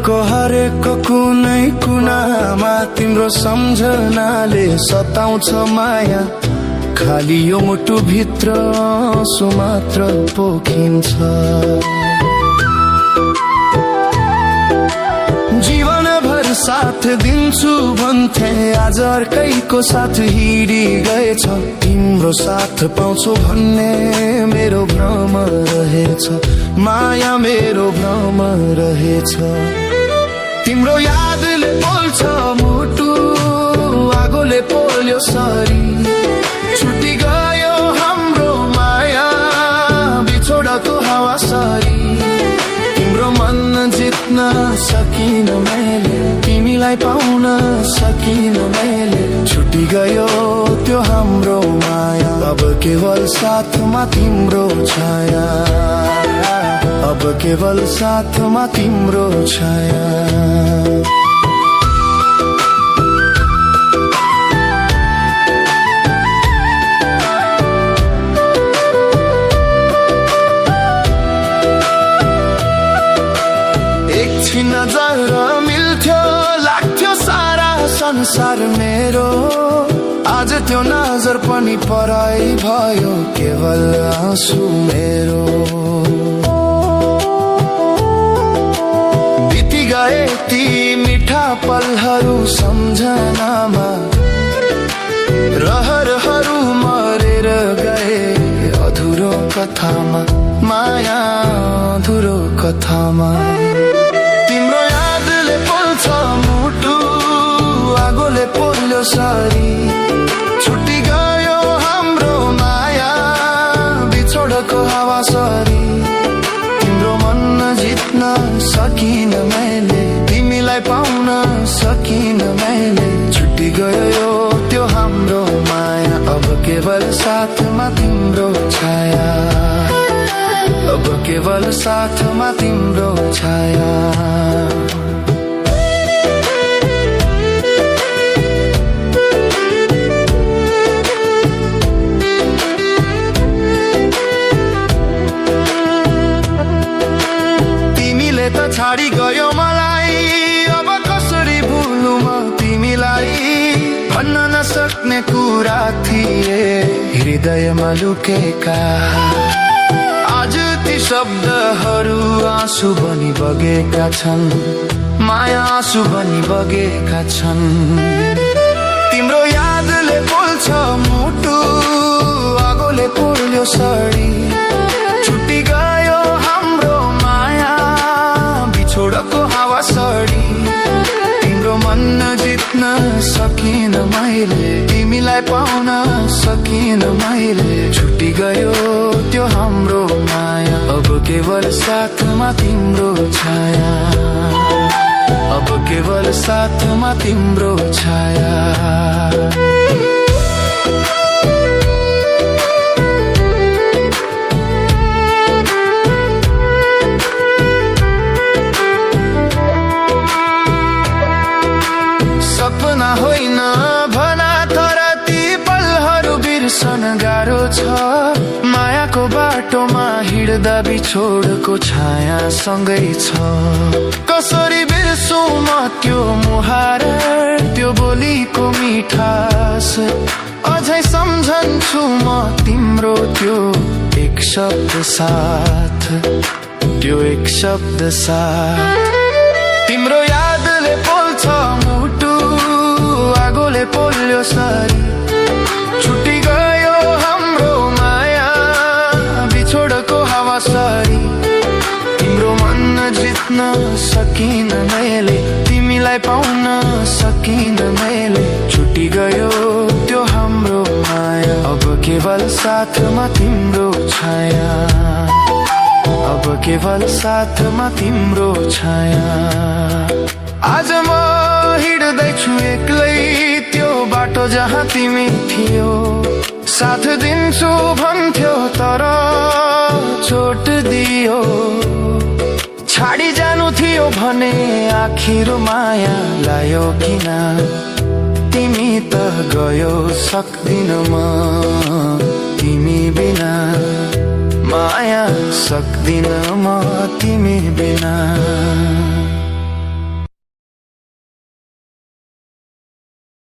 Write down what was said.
दिलको हरेक कुनै कुनामा तिम्रो सम्झनाले सताउँछ माया। खाली यो मुटु भित्र सुमात्र पोखिन्छ। जीवनभर साथ दिन्छु भन्थे आज अर्कैको साथ हिँडी गएछ। तिम्रो साथ पाउँछु भन्ने मेरो भ्रम रहेछ। माया मेरो भ्रम रहेछ। तिम्रो यादले पोल्छ मुटु आगोले पोल्यो सरी। छुटी गयो हाम्रो माया बिछोडको हावा सरी। तिम्रो मन जित्न सकिन मैले तिमीलाई पाउन सकिन मैले। छुटी गयो त्यो हाम्रो माया अब केवल साथमा तिम्रो छाया। अब केवल साथमा तिम्रो छाया। नजर मिल्थ्यो लाग्थ्यो सारा संसार मेरो। आज त्यो नजर पनि पराई भयो केवल आँसु मेरो। बिति गए ती मिठा पलहरू सम्झनामा। रहरहरू मरेर गए अधुरो कथामा। माया अधुरो कथामा। तिम्रो यादले पोल्छ मुटु आगोले पोल्यो सरी। छुटी गयो हाम्रो माया बिछोडको हावा सरी। तिम्रो मन जित्न सकिन मैले तिमीलाई पाउन सकिन मैले। छुटी गयो त्यो हाम्रो माया अब केवल साथमा तिम्रो छाया। अब केवल साथमा तिम्रो छाया। तिमीले त छाडी गयो मलाई अब कसरी भुलु म तिमीलाई। भन्न नसक्ने कुरा थिए हृदयमा लुकेका। आज ती शब्दहरू आँसु बनी बगेका छन्। माया आँसु बनी बगेका छन्। तिम्रो यादले पोल्छ मुटु आगोले पोल्यो सरी। छुटी गयो हाम्रो माया बिछोडको हावा सरी। तिम्रो मन जित्न सकिन मैले तिमीलाई पाउन सकिन मैले। छुटी गयो त्यो हाम्रो माया अब केवल साथमा तिम्रो छाया। अब केवल साथमा तिम्रो छाया। सपना होइन भना तर ती पलहरू बिर्सन गाह्रो छ। मायाको बाटोमा हिँड्दा बिछोडको छाया सँगै छ। कसरी बिर्सु म त्यो मुहार त्यो बोलीको मिठास। अझै सम्झन्छु म तिम्रो त्यो एक शब्द साथ। त्यो एक शब्द साथ। तिम्रो यादले पोल्छ मुटु आगोले पोल्यो सरी। छुटी गयो हाम्रो माया बिछोडको हावा सरी। तिम्रो मन जित्न सकिन मैले तिमीलाई पाउन सकिन मैले। छुटी गयो त्यो हाम्रो माया अब केवल साथमा तिम्रो छाया। अब केवल साथमा तिम्रो छाया। आज म हिँड्दैछु एक्लै त्यो बाटो जहाँ तिमी थियो। साथ दिन्छु भन्थ्यो तर चोट दियो। छाडी जानु थियो भने आखिर माया लायो किन। तिमी त गयो सक्दिन म तिमी बिना। माया सक्दिन म तिमी बिना।